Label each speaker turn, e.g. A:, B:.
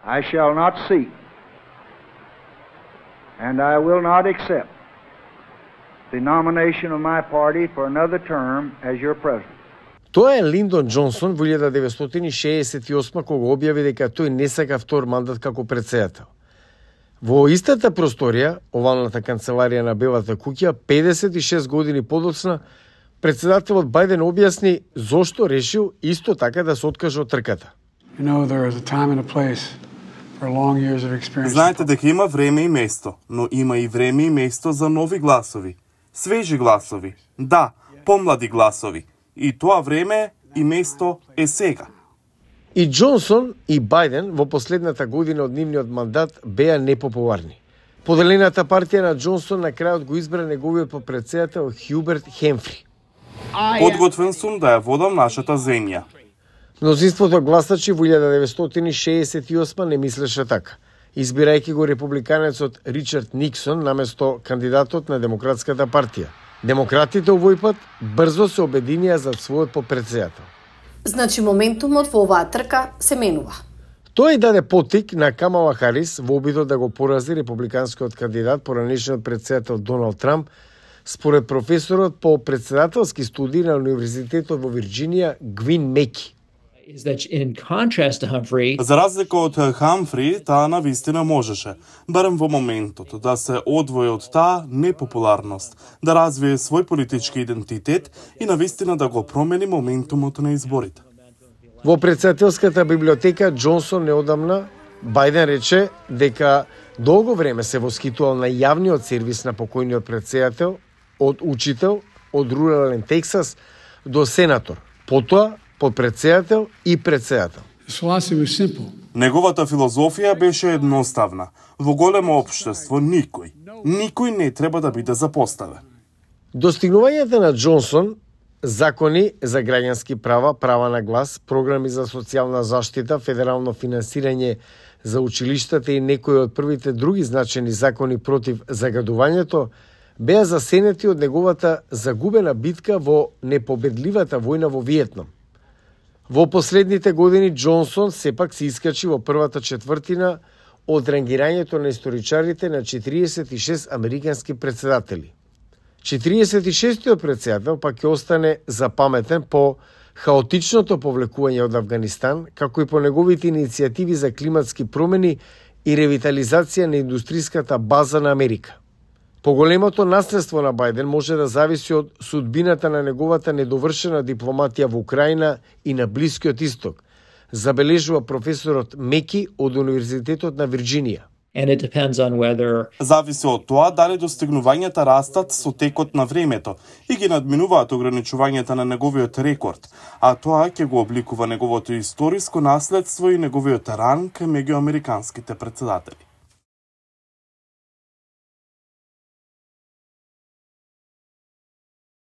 A: I shall not seek and I will not accept the nomination of my party for another term as your president.
B: Тоа е Линдон Џонсон во 1968 кога објави дека тој не сака втор мандат како претседател. Во истата просторија, овалната канцеларија на Белата куќа, 56 години подоцна, претседателот Бајден објасни зошто решил исто така да се откаже од трката.
C: Знаете дека има време и место, но има и време и место за нови гласови, свежи гласови, да, помлади гласови. И тоа време и место е сега.
B: И Џонсон и Бајден во последната година од нивниот мандат беа непопуларни. Поделената партија на Џонсон на крајот го избра неговиот попредседател Хјуберт Хемфри.
C: Подготвен сум да ја водам нашата земја.
B: Мнозинството гласачи во 1968 не мислеше така, избирајќи го републиканецот Ричард Никсон наместо кандидатот на Демократската партија. Демократите овој пат брзо се обединија за својот попредседател.
D: Значи моментумот во оваа трка се менува.
B: Тоа и даде поттик на Камала Харис во обидот да го порази републиканскиот кандидат, поранешниот председател Доналд Трамп, според професорот по председателски студии на Универзитетот во Вирџинија Гвин Меки.
C: За разлика од Хамфри, таа навистина можеше, барем во моментот, да се одвои од таа непопуларност, да развие свој политички идентитет и навистина да го промени моментумот на изборите.
B: Во председателската библиотека Џонсон неодамна Бајден рече дека долго време се воскитувал на јавниот сервис на покојниот председател, од учител, од рурален Тексас до сенатор, потоа подпредседател и председател.
C: Неговата филозофија беше едноставна. Во големо општество никој не треба да биде запоставен.
B: Достигнувањата на Џонсон, закони за граѓански права, права на глас, програми за социјална заштита, федерално финансирање за училиштата и некои од првите други значени закони против загадувањето, беа засенети од неговата загубена битка во непобедливата војна во Виетнам. Во последните години Џонсон сепак се искачи во првата четвртина од рангирањето на историчарите на 46 американски председатели. 46-тиот председател пак ќе остане запаметен по хаотичното повлекување од Авганистан, како и по неговите иницијативи за климатски промени и ревитализација на индустриската база на Америка. Поголемото наследство на Бајден може да зависи од судбината на неговата недовршена дипломатија во Украина и на Блискиот Исток, забележува професорот Меки од Универзитетот на Вирџинија.
C: Зависи од тоа дали достигнувањата растат со текот на времето и ги надминуваат ограничувањата на неговиот рекорд, а тоа ќе го обликува неговото историско наследство и неговиот ранг меѓу американските председатели.